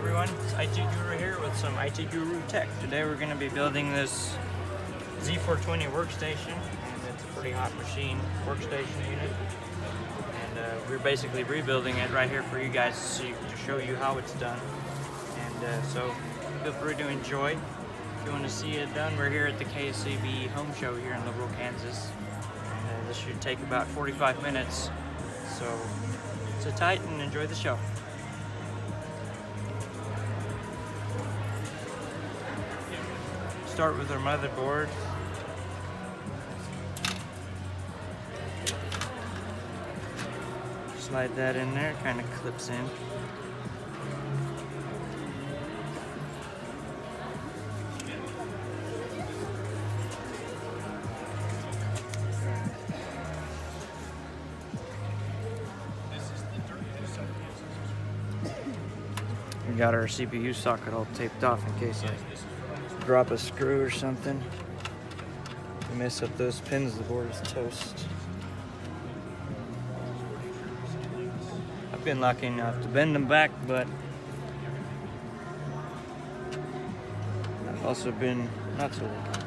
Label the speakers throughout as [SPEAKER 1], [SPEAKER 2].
[SPEAKER 1] everyone, it's IT Guru here with some IT Guru Tech. Today we're going to be building this Z420 workstation, and it's a pretty hot machine workstation unit. And we're basically rebuilding it right here for you guys to show you how it's done. And so feel free to enjoy. If you want to see it done, we're here at the KSCB home show here in Liberal, Kansas. And this should take about 45 minutes. So sit tight and enjoy the show. Start with our motherboard. Slide that in there, kind of clips in. We got our CPU socket all taped off in case I drop a screw or something. Mess up those pins, the board is toast. I've been lucky enough to bend them back, but I've also been not so lucky.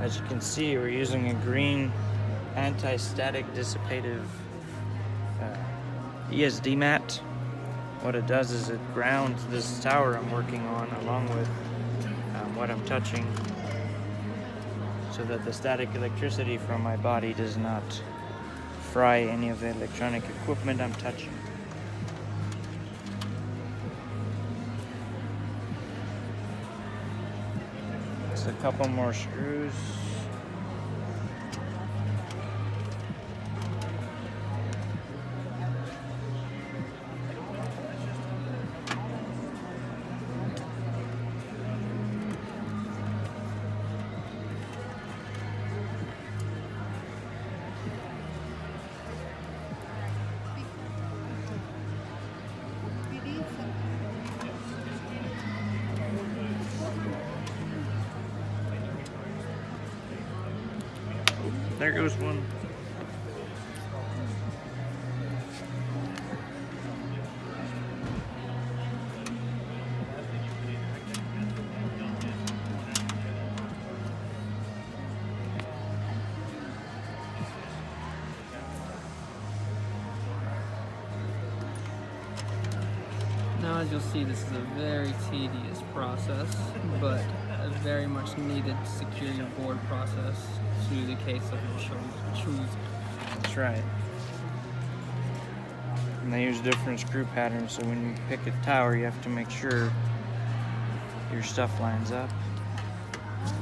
[SPEAKER 1] As you can see, we're using a green anti-static dissipative ESD mat. What it does is it grounds this tower I'm working on along with what I'm touching, so that the static electricity from my body does not fry any of the electronic equipment I'm touching. Just a couple more screws. There goes one.
[SPEAKER 2] Now, as you'll see, this is a very tedious process, but a very much needed to secure your board process through the case of your choosing.
[SPEAKER 1] That's right. And they use different screw patterns, so when you pick a tower, you have to make sure your stuff lines up.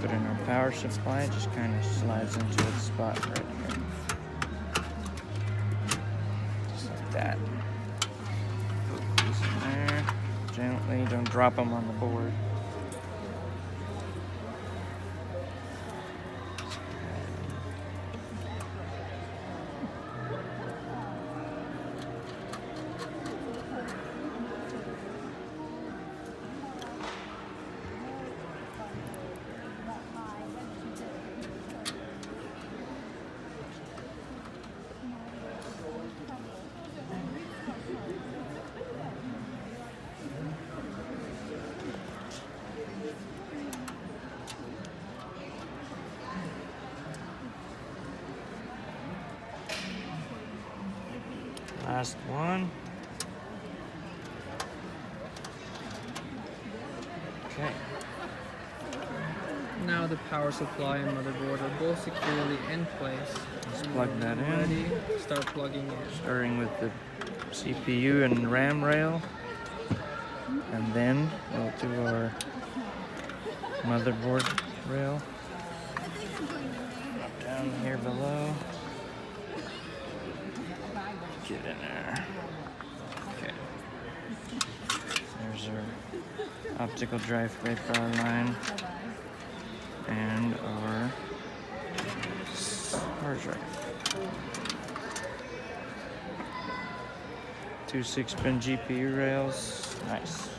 [SPEAKER 1] Put in our power supply, it just kind of slides into its spot right here. Just like that. Put these in there gently, don't drop them on the board. Last one. Okay.
[SPEAKER 2] Now the power supply and motherboard are both securely in place.
[SPEAKER 1] Let's plug that in.
[SPEAKER 2] Ready? Start plugging in.
[SPEAKER 1] Starting with the CPU and RAM rail. And then we'll do our motherboard rail. Drop down here below. Get in there. Okay. There's our optical drive power line and our hard drive. Two 6-pin GPU rails. Nice.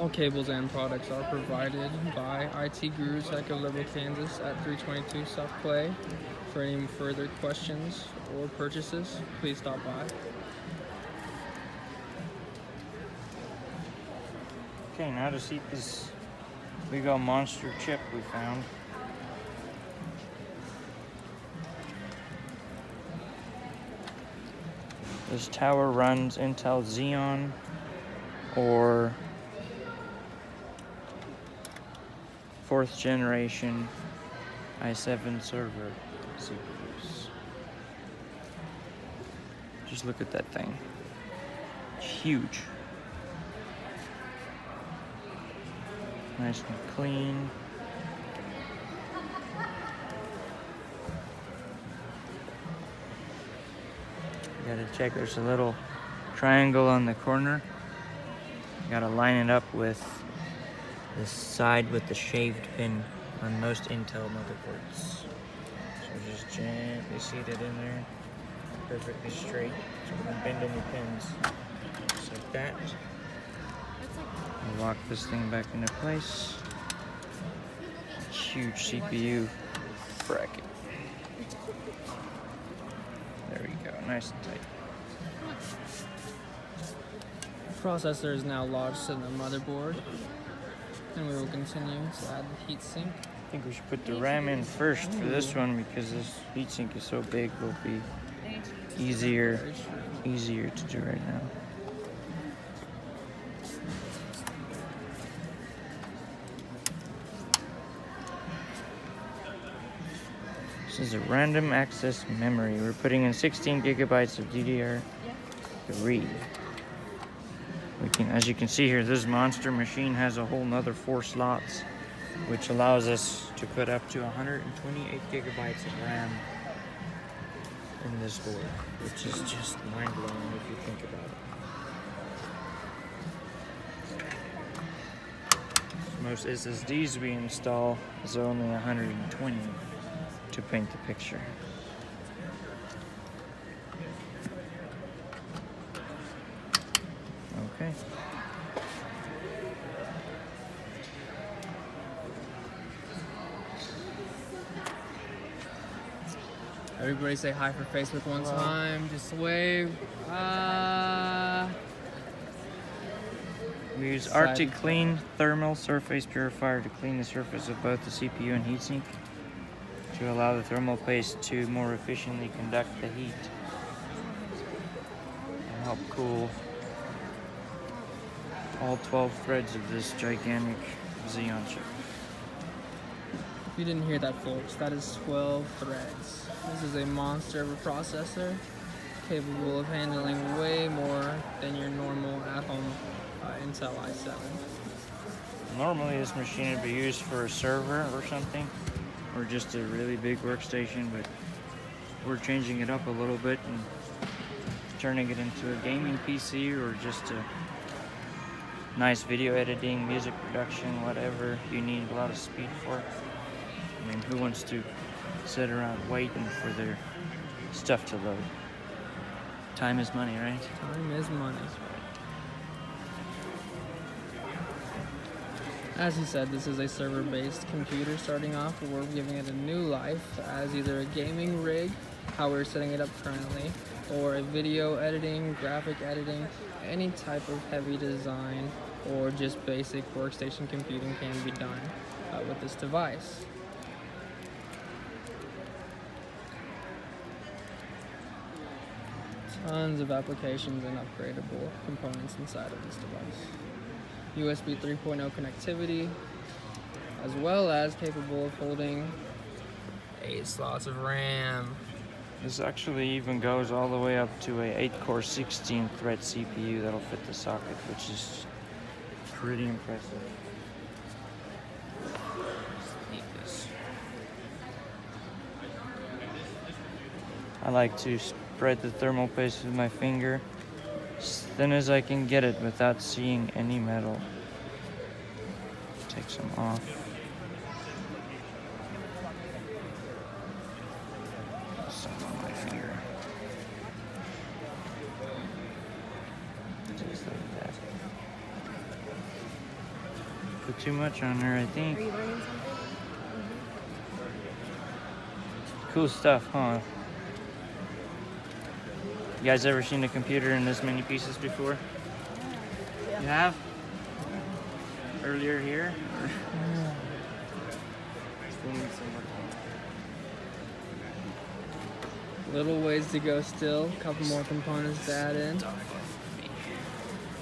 [SPEAKER 2] All cables and products are provided by IT Guru Tech of Liberal, Kansas at 322 South Clay. For any further questions or purchases, please stop by.
[SPEAKER 1] Okay, now to see this big old monster chip we found. This tower runs Intel Xeon or 4th generation i7 server CPUs. Just look at that thing. It's huge. Nice and clean. You gotta check, there's a little triangle on the corner. You gotta line it up with the side with the shaved pin on most Intel motherboards. So just gently seat it in there, perfectly straight, so we don't bend any pins. Just like that. We'll lock this thing back into place. Huge CPU bracket. There we go, nice and tight.
[SPEAKER 2] Processor is now lodged to the motherboard, and we will continue to add the heatsink.
[SPEAKER 1] I think we should put the RAM in first for this one because this heatsink is so big, it'll be easier to do right now. This is a random access memory. We're putting in 16 gigabytes of DDR3. As you can see here, this monster machine has a whole nother 4 slots, which allows us to put up to 128 gigabytes of RAM in this board, which is just mind-blowing if you think about it. Most SSDs we install is only 120 to paint the picture. Okay.
[SPEAKER 2] Everybody say hi for Facebook one time. Just wave.
[SPEAKER 1] We use Arctic Clean Thermal Surface Purifier to clean the surface of both the CPU and heatsink to allow the thermal paste to more efficiently conduct the heat and help cool all 12 threads of this gigantic Xeon chip.
[SPEAKER 2] If you didn't hear that, folks, that is 12 threads. This is a monster of a processor, capable of handling way more than your normal at-home Intel i7.
[SPEAKER 1] Normally this machine would be used for a server or something, or just a really big workstation, but we're changing it up a little bit and turning it into a gaming PC or just a nice video editing, music production, whatever you need a lot of speed for. I mean, who wants to sit around waiting for their stuff to load? Time is money, right?
[SPEAKER 2] Time is money. As he said, this is a server-based computer starting off. We're giving it a new life as either a gaming rig, how we're setting it up currently, or a video editing, graphic editing, any type of heavy design, or just basic workstation computing can be done with this device. Tons of applications and upgradable components inside of this device. USB 3.0 connectivity, as well as capable of holding 8 slots of RAM.
[SPEAKER 1] This actually even goes all the way up to a 8-core 16-thread CPU that'll fit the socket, which is pretty impressive. Need this. I like to spread the thermal paste with my finger as thin as I can get it without seeing any metal. Take some off. Some on my finger. Just like that. too much on there, I think.
[SPEAKER 3] Are you learning something?
[SPEAKER 1] Cool stuff, huh? You guys ever seen a computer in this many pieces before?
[SPEAKER 3] Yeah.
[SPEAKER 1] You have? Earlier here?
[SPEAKER 2] Little ways to go still. A couple more components to add in.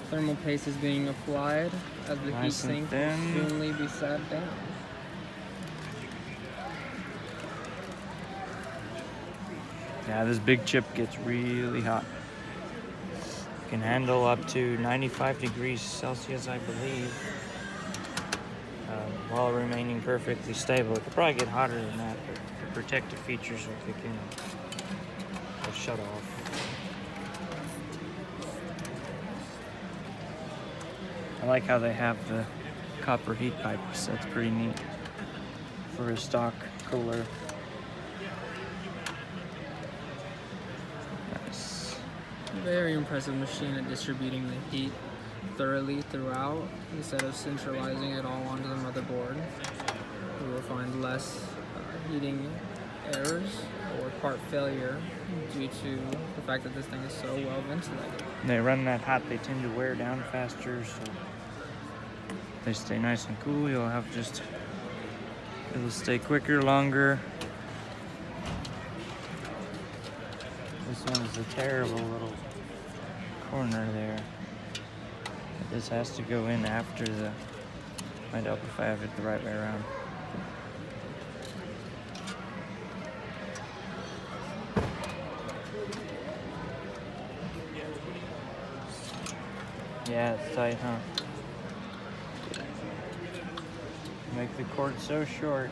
[SPEAKER 2] Thermal paste is being applied as the
[SPEAKER 1] Nice and
[SPEAKER 2] heatsink
[SPEAKER 1] thin.
[SPEAKER 2] will soonly be sat down.
[SPEAKER 1] Yeah, this big chip gets really hot. Can handle up to 95 degrees Celsius, I believe, while remaining perfectly stable. It could probably get hotter than that, but the protective features will kick in. It'll shut off. I like how they have the copper heat pipes. That's pretty neat for a stock cooler. Nice.
[SPEAKER 2] Very impressive machine at distributing the heat thoroughly throughout instead of centralizing it all onto the motherboard. You will find less heating errors or part failure due to the fact that this thing is so well ventilated.
[SPEAKER 1] When they run that hot, they tend to wear down faster, so they stay nice and cool. You'll have just, it'll stay quicker, longer. This one is a terrible little corner there. This has to go in after the, might help if I have it the right way around. Yeah, it's tight, huh? Make the cord so short.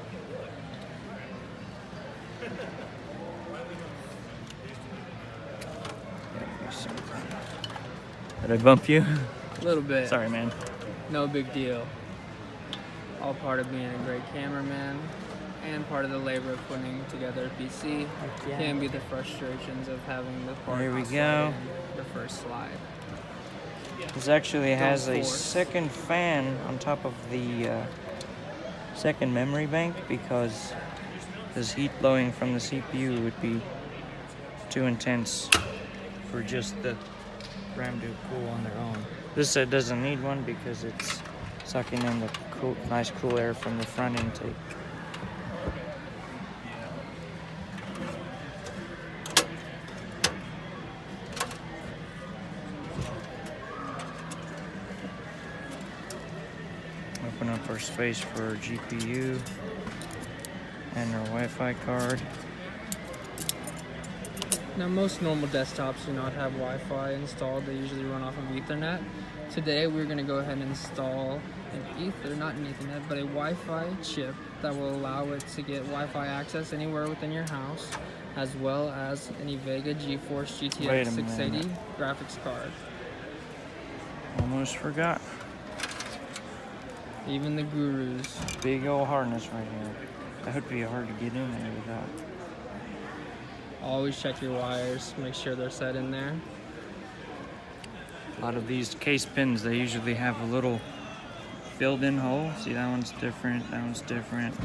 [SPEAKER 1] Did I bump you?
[SPEAKER 2] A little bit.
[SPEAKER 1] Sorry, man.
[SPEAKER 2] No big deal. All part of being a great cameraman and part of the labor of putting together a PC
[SPEAKER 1] yeah.
[SPEAKER 2] can be the frustrations of having the part
[SPEAKER 1] Here we
[SPEAKER 2] not
[SPEAKER 1] go.
[SPEAKER 2] slide in the first slide.
[SPEAKER 1] This actually has a
[SPEAKER 2] force.
[SPEAKER 1] second fan on top of the second memory bank because this heat blowing from the CPU would be too intense for just the RAM to cool on their own. This set doesn't need one because it's sucking in the nice cool air from the front intake. Open up our space for our GPU and our Wi-Fi card.
[SPEAKER 2] Now, most normal desktops do not have Wi-Fi installed. They usually run off of Ethernet. Today, we're going to go ahead and install not an Ethernet, but a Wi-Fi chip that will allow it to get Wi-Fi access anywhere within your house, as well as an EVGA GeForce GTX 680 graphics card.
[SPEAKER 1] Almost forgot.
[SPEAKER 2] Even the gurus.
[SPEAKER 1] Big old harness right here. That would be hard to get in there without.
[SPEAKER 2] Always check your wires, make sure they're set in there.
[SPEAKER 1] A lot of these case pins, they usually have a little filled in hole. See, that one's different, that one's different.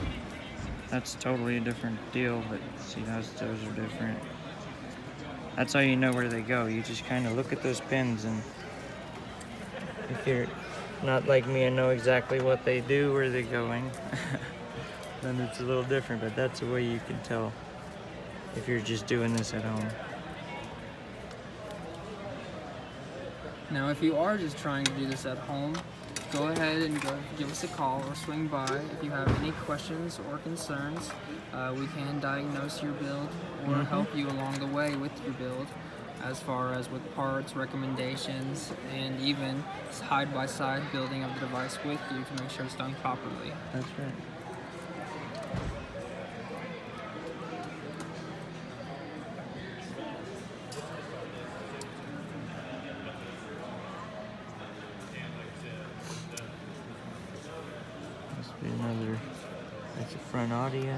[SPEAKER 1] That's totally a different deal, but see, those are different. That's how you know where they go. You just kind of look at those pins, and if you're not like me and know exactly what they do, where they're going, then it's a little different, but that's the way you can tell if you're just doing this at home.
[SPEAKER 2] Now, if you are just trying to do this at home, go ahead and give us a call or swing by. If you have any questions or concerns, we can diagnose your build or help you along the way with your build, as far as with parts, recommendations, and even side-by-side building of the device with you to make sure it's done properly.
[SPEAKER 1] That's right. Another, that's a front audio.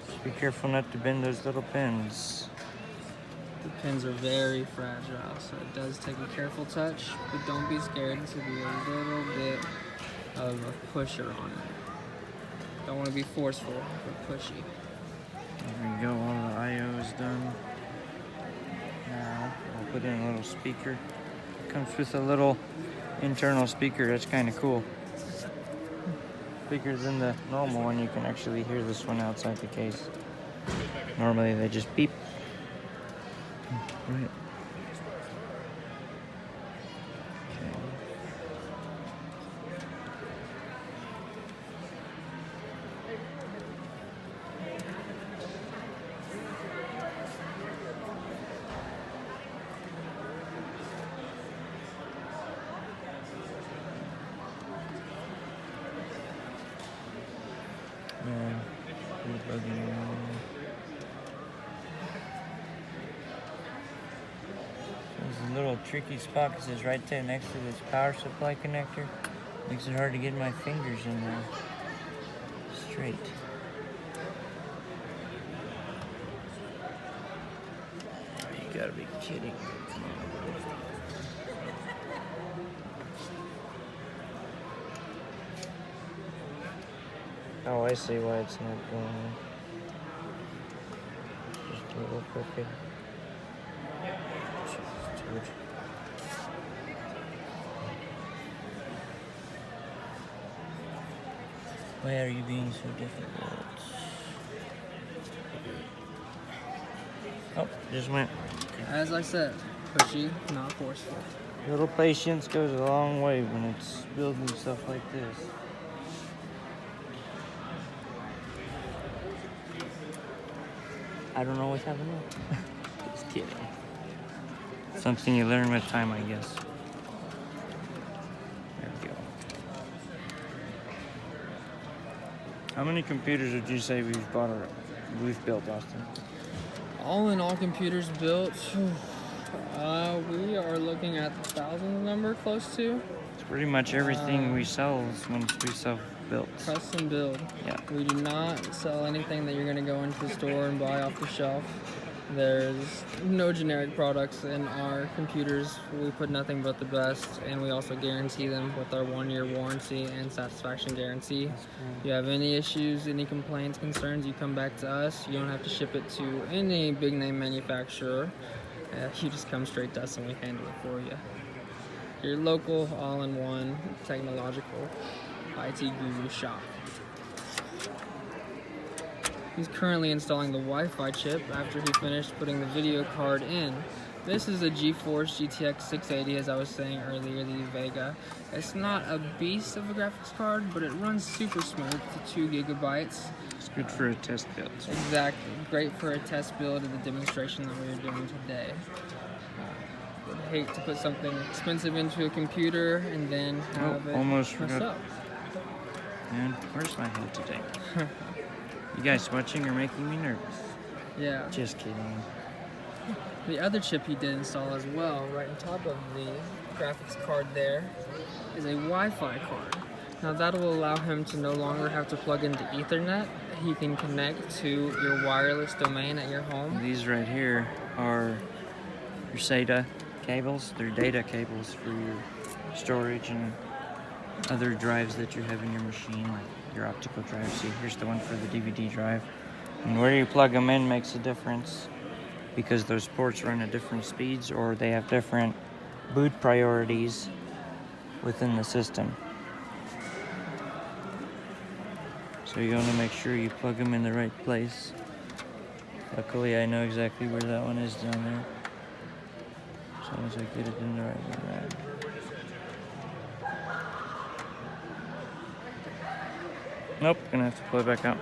[SPEAKER 1] Just be careful not to bend those little pins.
[SPEAKER 2] The pins are very fragile, so it does take a careful touch, but don't be scared to be a little bit of a pusher on it. Don't want to be forceful, but pushy.
[SPEAKER 1] There we go, all the I/O is done. Now we'll put in a little speaker. It comes with a little internal speaker, that's kind of cool. Bigger than the normal one, you can actually hear this one outside the case. Normally they just beep. Right. There's a little tricky spot because it's right there next to this power supply connector. Makes it hard to get my fingers in there straight. You gotta be kidding. Come on. Oh, I see why it's not going. Just a little crooked. Dude. Why are you being so difficult? Oh, just went.
[SPEAKER 2] As I said, pushy, not forceful.
[SPEAKER 1] A little patience goes a long way when it's building stuff like this. I don't know what's happening. Just kidding. Something you learn with time, I guess. There we go. How many computers would you say we've built, Austin?
[SPEAKER 2] All in all computers built, we are looking at the 1,000 number close to.
[SPEAKER 1] It's pretty much everything we sell is once we self-built.
[SPEAKER 2] Custom build.
[SPEAKER 1] Yeah.
[SPEAKER 2] We do not sell anything that you're going to go into the store and buy off the shelf. There's no generic products in our computers. We put nothing but the best, and we also guarantee them with our 1-year warranty and satisfaction guarantee. If you have any issues, any complaints, concerns, you come back to us. You don't have to ship it to any big name manufacturer. You just come straight to us and we handle it for you. Your local all-in-one technological IT guru shop. He's currently installing the Wi-Fi chip after he finished putting the video card in. This is a GeForce GTX 680, as I was saying earlier, the EVGA. It's not a beast of a graphics card, but it runs super smooth to 2 gigabytes.
[SPEAKER 1] It's good for a test build.
[SPEAKER 2] Exactly. Great for a test build of the demonstration that we are doing today. Would hate to put something expensive into a computer and then have it
[SPEAKER 1] almost
[SPEAKER 2] mess
[SPEAKER 1] forgot.
[SPEAKER 2] up.
[SPEAKER 1] Man, where's my head today? You guys watching are making me nervous.
[SPEAKER 2] Yeah.
[SPEAKER 1] Just kidding.
[SPEAKER 2] The other chip he did install as well, right on top of the graphics card there, is a Wi-Fi card. Now that'll allow him to no longer have to plug into Ethernet. He can connect to your wireless domain at your home.
[SPEAKER 1] These right here are your SATA cables. They're data cables for your storage and other drives that you have in your machine, like your optical drive. See, here's the one for the DVD drive. And where you plug them in makes a difference because those ports run at different speeds or they have different boot priorities within the system. So you want to make sure you plug them in the right place. Luckily, I know exactly where that one is down there. As long as I get it in the right way. Nope, gonna have to pull it back out.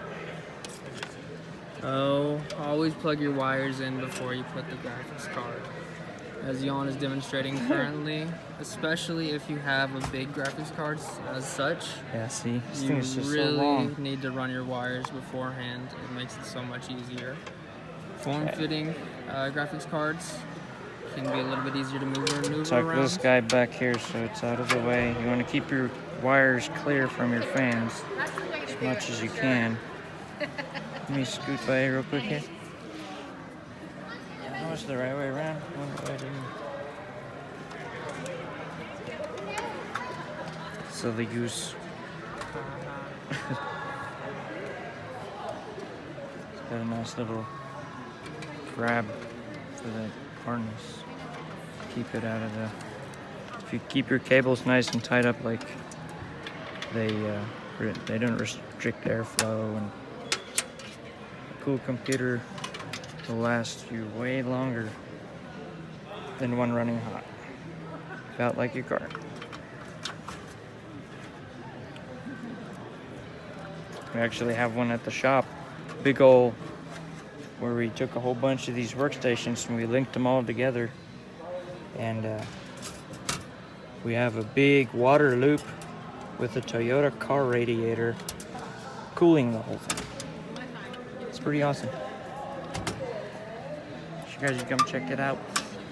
[SPEAKER 2] Oh, always plug your wires in before you put the graphics card. As Jan is demonstrating currently, especially if you have a big graphics card as such.
[SPEAKER 1] Yeah, see, this
[SPEAKER 2] You
[SPEAKER 1] thing is just so
[SPEAKER 2] really
[SPEAKER 1] long.
[SPEAKER 2] need to run your wires beforehand. It makes it so much easier. Form-fitting graphics cards can be a little bit easier to maneuver
[SPEAKER 1] Tuck
[SPEAKER 2] around.
[SPEAKER 1] this guy back here so it's out of the way. You want to keep your wires clear from your fans as much as you can. Let me scoot by real quick here. That's the right way around. Wonder why I didn't. Silly goose. It's got a nice little grab for the harness. Keep it out of the. If you keep your cables nice and tied up, like they don't restrict airflow, and a cool computer will last you way longer than one running hot. About like your car. We actually have one at the shop, big ol', where we took a whole bunch of these workstations and we linked them all together, and we have a big water loop with a Toyota car radiator cooling the whole thing. It's pretty awesome. You guys should come check it out.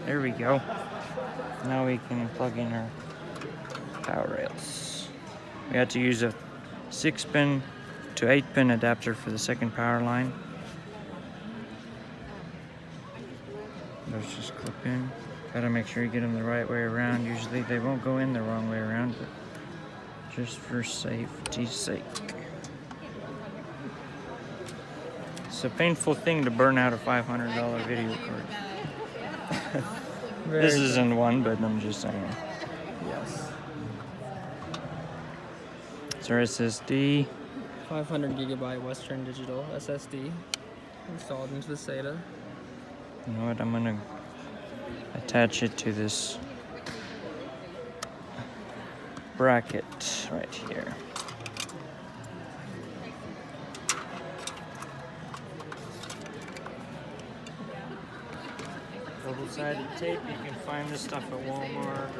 [SPEAKER 1] There we go. Now we can plug in our power rails. We had to use a 6-pin to 8-pin adapter for the second power line. Those just clip in. Gotta make sure you get them the right way around. Usually they won't go in the wrong way around, but just for safety's sake. It's a painful thing to burn out a $500 video card. This isn't one, but I'm just saying.
[SPEAKER 2] Yes.
[SPEAKER 1] It's our SSD.
[SPEAKER 2] 500 gigabyte Western Digital SSD installed into the SATA.
[SPEAKER 1] You know what? I'm gonna attach it to this bracket right here. Double-sided tape. You can find this stuff at Walmart.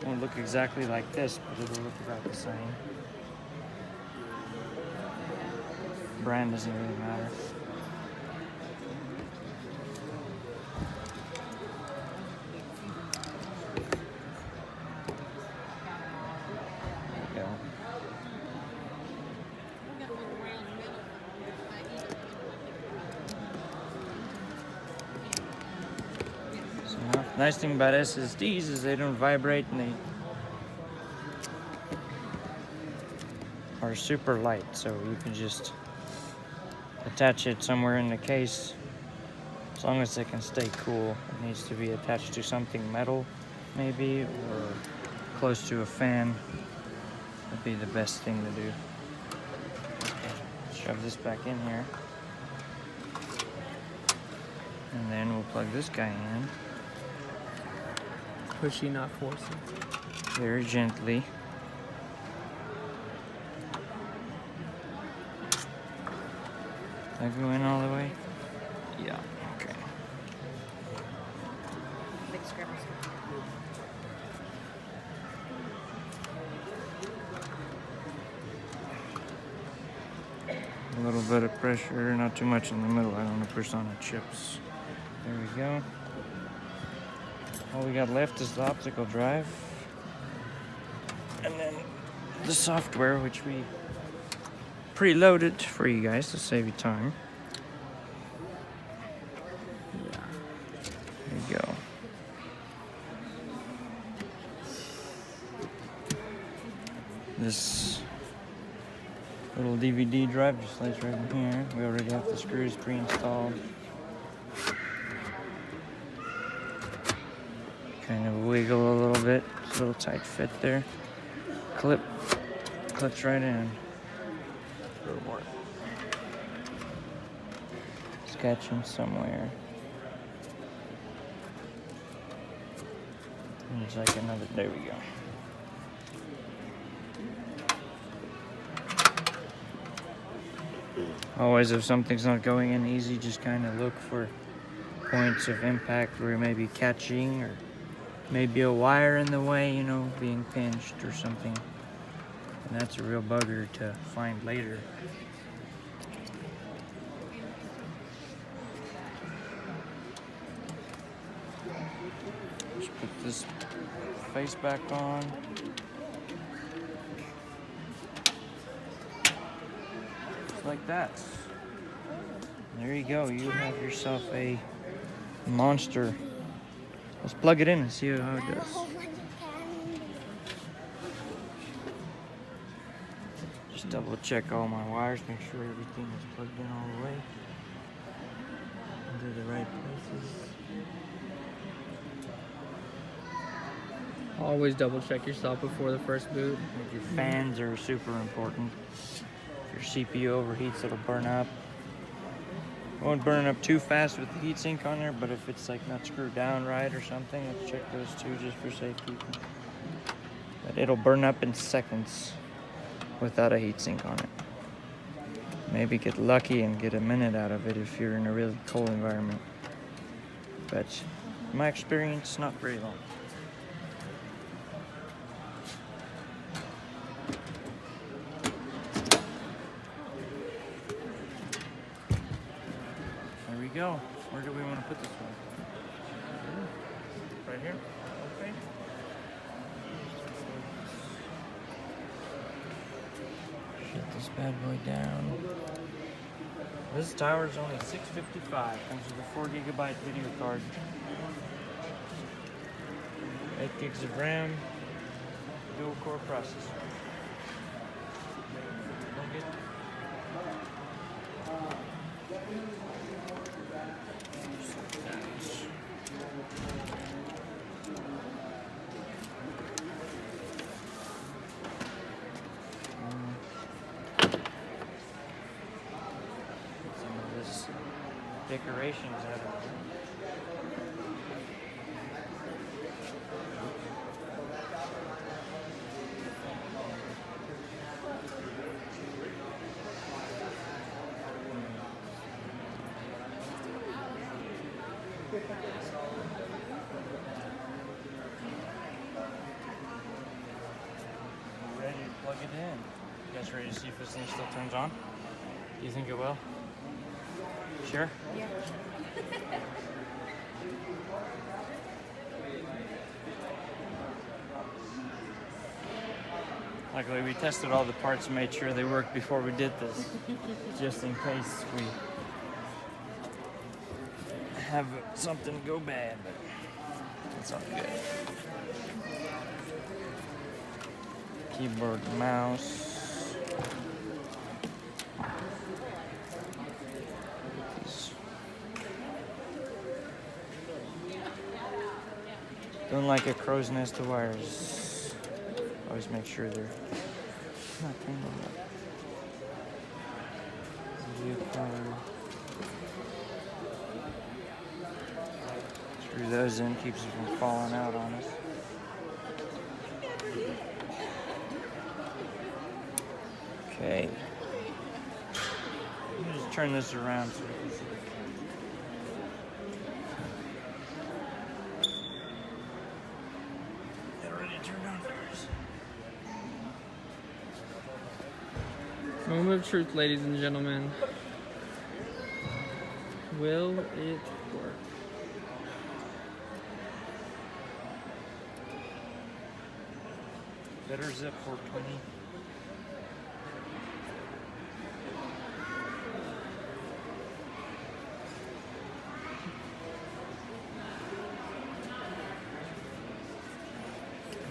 [SPEAKER 1] It won't look exactly like this, but it'll look about the same. Brand doesn't really matter. There we go. So nice thing about SSDs is they don't vibrate and they are super light, so you can just attach it somewhere in the case. As long as it can stay cool, it needs to be attached to something metal, maybe, or close to a fan would be the best thing to do. Shove this back in here. And then we'll plug this guy in.
[SPEAKER 2] Pushy, not forcing.
[SPEAKER 1] Very gently. Did I go in all the way? Yeah, okay.
[SPEAKER 3] Big scribbles.
[SPEAKER 1] A little bit of pressure, not too much in the middle. I don't want to push on the chips. There we go. All we got left is the optical drive. And then the software, which we preloaded for you guys to save you time.
[SPEAKER 2] Yeah.
[SPEAKER 1] There you go. This little DVD drive just lays right in here. We already have the screws pre-installed. Kind of wiggle a little bit. It's a little tight fit there. Clips right in. A little more. Sketching somewhere. And it's like another. There we go. Always, if something's not going in easy, just kind of look for points of impact where it may be catching, or maybe a wire in the way, you know, being pinched or something. And that's a real bugger to find later. Just put this face back on. Just like that. There you go. You have yourself a monster. Let's plug it in and see how it does. Just double check all my wires, make sure everything is plugged in all the way into the right places.
[SPEAKER 2] Always double check yourself before the first boot.
[SPEAKER 1] Your fans are super important. If your CPU overheats, it'll burn up. It won't burn up too fast with the heatsink on there, but if it's like not screwed down right or something, let's check those two just for safety. But it'll burn up in seconds without a heatsink on it. Maybe get lucky and get a minute out of it if you're in a really cold environment. But in my experience, not very long. There we go. Where do we want to put this one? Right here? Okay. Shut this bad boy down. This tower is only $655. Comes with a 4 GB video card, 8 gigs of RAM, dual core processor. Decorations out of it. Ready to plug it in. You guys ready to see if this thing still turns on? Do you think it will? Sure?
[SPEAKER 3] Yeah.
[SPEAKER 1] Luckily, we tested all the parts and made sure they worked before we did this, just in case we have something go bad, but it's all good. Keyboard, mouse. Don't like a crow's nest of wires. Always make sure they're not tangled up. Video card. Screw those in, keeps it from falling out on us. Okay. Let me just turn this around so we can see.
[SPEAKER 2] Moment of truth, ladies and gentlemen. Will it work?
[SPEAKER 1] Better zip 420.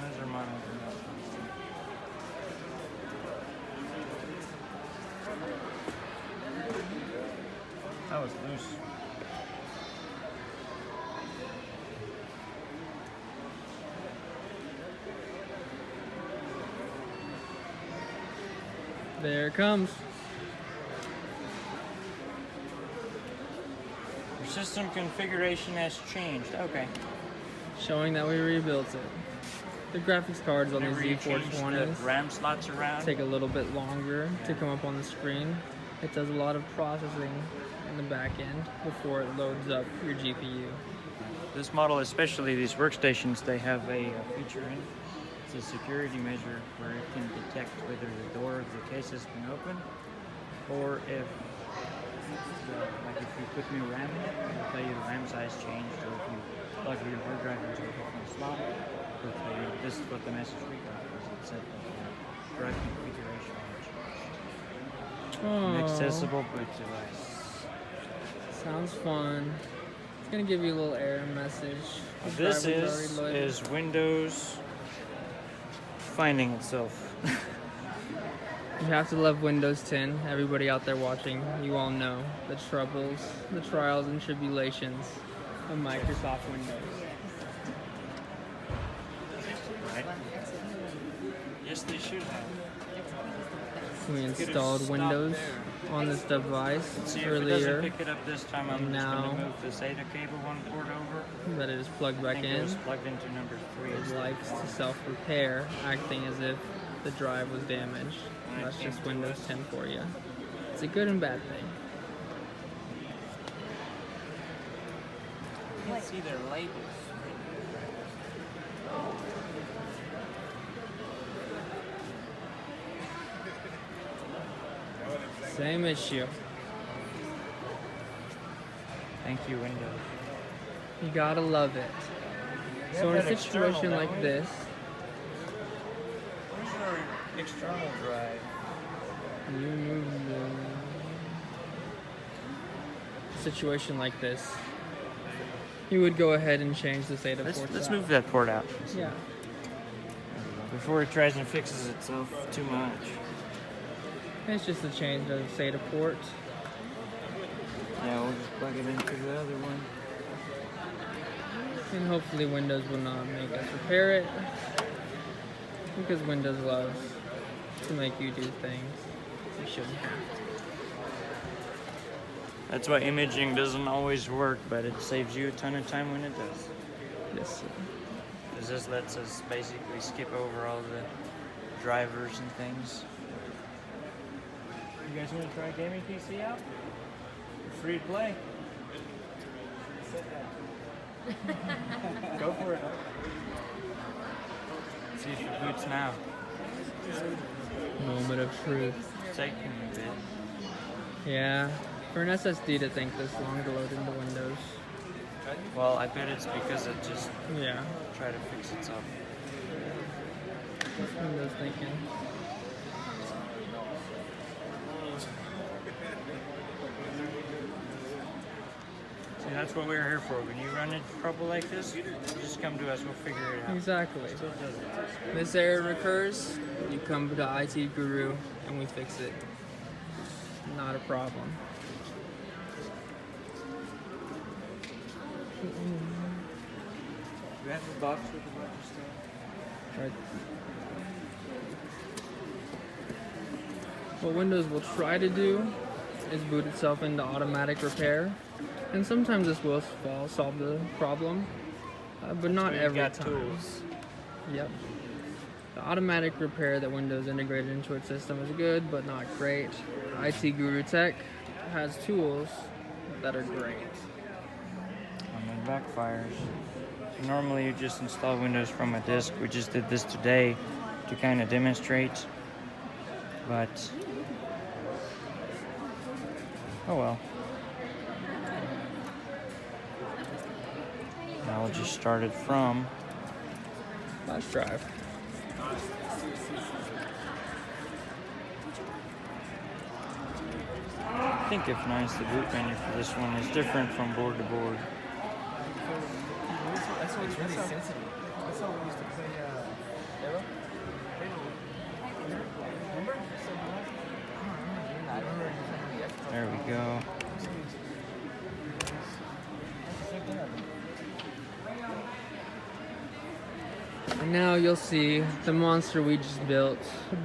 [SPEAKER 1] Those are mine. That was loose.
[SPEAKER 2] There it comes.
[SPEAKER 1] Your system configuration has changed. Okay.
[SPEAKER 2] Showing that we rebuilt it. The graphics cards on
[SPEAKER 1] Whenever
[SPEAKER 2] the
[SPEAKER 1] you change the
[SPEAKER 2] Z420s
[SPEAKER 1] RAM slots around.
[SPEAKER 2] take a little bit longer to come up on the screen. It does a lot of processing in the back end before it loads up your GPU.
[SPEAKER 1] This model, especially these workstations, they have a feature in. It's a security measure where it can detect whether the door of the case has been open, or if, like if you put new RAM in it, it'll tell you the RAM size changed, or if you plug your hard drive into a different slot, it'll tell you this is what the message we got was. It said that the drive configuration changed. An accessible boot device.
[SPEAKER 2] Sounds fun. gonna give you a little error message. The
[SPEAKER 1] This
[SPEAKER 2] driver's already loaded.
[SPEAKER 1] is Windows finding itself.
[SPEAKER 2] You have to love Windows 10. Everybody out there watching, you all know the troubles, the trials and tribulations of Microsoft Windows.
[SPEAKER 1] Right? Yes, they should have.
[SPEAKER 2] We installed
[SPEAKER 1] stopped
[SPEAKER 2] Windows
[SPEAKER 1] there.
[SPEAKER 2] on this device
[SPEAKER 1] See, if it
[SPEAKER 2] earlier,
[SPEAKER 1] doesn't pick it up this time, I'm just
[SPEAKER 2] now-
[SPEAKER 1] going to move the SATA cable one port over.
[SPEAKER 2] but it is plugged
[SPEAKER 1] I
[SPEAKER 2] back
[SPEAKER 1] think it
[SPEAKER 2] in.
[SPEAKER 1] was plugged into number 3.
[SPEAKER 2] It likes to self-repair, acting as if the drive was damaged. That's just Windows 10 for you. It's a good and bad thing.
[SPEAKER 1] You can see their labels.
[SPEAKER 2] Same issue.
[SPEAKER 1] Thank you, Windows.
[SPEAKER 2] You gotta love it. So in a situation like this,
[SPEAKER 1] Where's your external drive?
[SPEAKER 2] situation like this, you would go ahead and change the SATA port.
[SPEAKER 1] Let's
[SPEAKER 2] out.
[SPEAKER 1] move that port out.
[SPEAKER 2] Yeah.
[SPEAKER 1] Before it tries and fixes itself too much.
[SPEAKER 2] It's just a change of SATA port.
[SPEAKER 1] Yeah, we'll just plug it into the other one.
[SPEAKER 2] And hopefully Windows will not make us repair it. Because Windows loves to make you do things you shouldn't have to.
[SPEAKER 1] That's why imaging doesn't always work, but it saves you a ton of time when it does.
[SPEAKER 2] Yes, sir.
[SPEAKER 1] Because this lets us basically skip over all the drivers and things. You guys want to try a gaming PC out? You're free to play. Go for it. See if it boots now.
[SPEAKER 2] Moment of truth.
[SPEAKER 1] It's taking a bit.
[SPEAKER 2] Yeah. For an SSD to think this long to load into Windows.
[SPEAKER 1] Well, I bet it's because it just
[SPEAKER 2] Yeah.
[SPEAKER 1] tried to fix itself.
[SPEAKER 2] What's Windows thinking?
[SPEAKER 1] See, that's what we're here for. When you run into trouble like this, just come to us. We'll figure it out.
[SPEAKER 2] Exactly. This error recurs, you come to IT Guru and we fix it. Not a problem.
[SPEAKER 1] Do you have a box with a bunch of stuff?
[SPEAKER 2] Right. What Windows will try to do is boot itself into automatic repair, and sometimes this will solve the problem, but not
[SPEAKER 1] We've
[SPEAKER 2] every
[SPEAKER 1] got
[SPEAKER 2] time.
[SPEAKER 1] tools.
[SPEAKER 2] Yep. The automatic repair that Windows integrated into its system is good, but not great. IT Guru Tech has tools that are great.
[SPEAKER 1] And it backfires. So normally you just install Windows from a disk. We just did this today to kind of demonstrate. But, oh well. Now we'll just start it from
[SPEAKER 2] Flash drive.
[SPEAKER 1] I think if nice, the boot menu for this one is different from board to board.
[SPEAKER 4] That's why it's really sensitive. That's how we used to play Halo. Remember? I don't remember.
[SPEAKER 1] There we go.
[SPEAKER 2] And now you'll see the monster we just built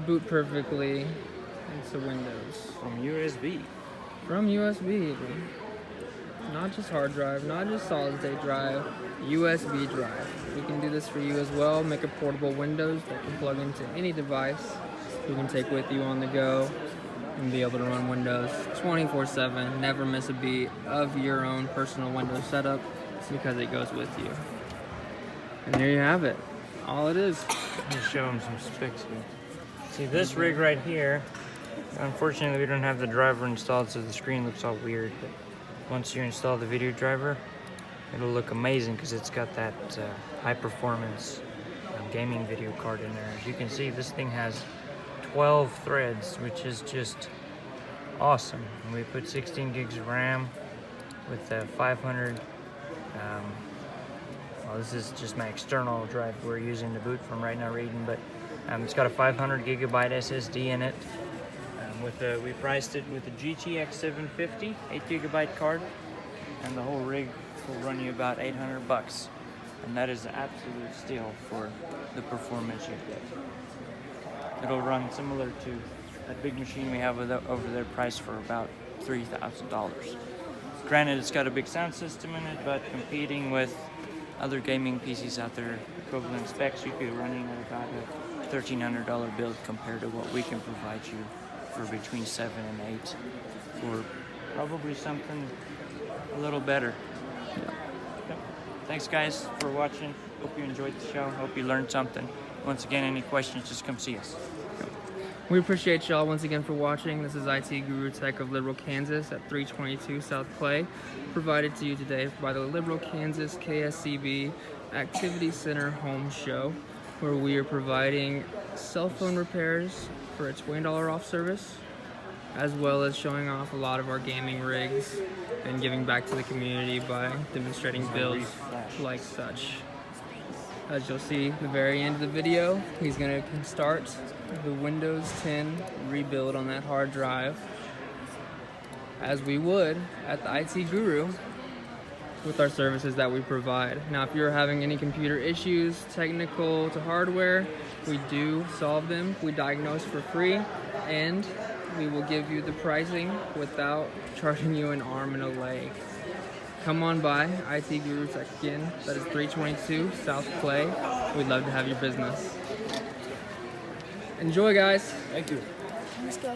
[SPEAKER 2] boot perfectly into Windows.
[SPEAKER 1] From USB.
[SPEAKER 2] From USB. Not just hard drive, not just solid state drive, USB drive. We can do this for you as well. Make a portable Windows that can plug into any device you can take with you on the go and be able to run Windows 24/7. Never miss a beat of your own personal Windows setup because it goes with you. And there you have it. All it is.
[SPEAKER 1] Let me show them some specs here. See this rig right here, unfortunately we don't have the driver installed, so the screen looks all weird, but once you install the video driver, it'll look amazing because it's got that high performance gaming video card in there. As you can see, this thing has 12 threads, which is just awesome. And we put 16 gigs of RAM with 500 Well, this is just my external drive we're using to boot from right now, reading, but it's got a 500 gigabyte SSD in it. We priced it with a GTX 750 8 gigabyte card, and the whole rig will run you about 800 bucks, and that is an absolute steal for the performance you get. It'll run similar to that big machine we have over there, priced for about $3,000. Granted, it's got a big sound system in it, but competing with other gaming PCs out there, equivalent specs, you'd be running at about a $1,300 build compared to what we can provide you for between 7 and 8 for probably something a little better. Okay. Thanks guys for watching. Hope you enjoyed the show. Hope you learned something. Once again, any questions, just come see us.
[SPEAKER 2] We appreciate y'all once again for watching. This is IT Guru Tech of Liberal, Kansas at 322 South Clay, provided to you today by the Liberal, Kansas KSCB Activity Center Home Show, where we are providing cell phone repairs for a $20 off service, as well as showing off a lot of our gaming rigs and giving back to the community by demonstrating builds like such. As you'll see at the very end of the video, he's going to start the Windows 10 rebuild on that hard drive, as we would at the IT Guru with our services that we provide. Now, if you're having any computer issues, technical to hardware, we do solve them. We diagnose for free, and we will give you the pricing without charging you an arm and a leg. Come on by IT Guru Tech again. That is 322 South Clay. We'd love to have your business. Enjoy, guys.
[SPEAKER 1] Thank you.
[SPEAKER 3] Let's go.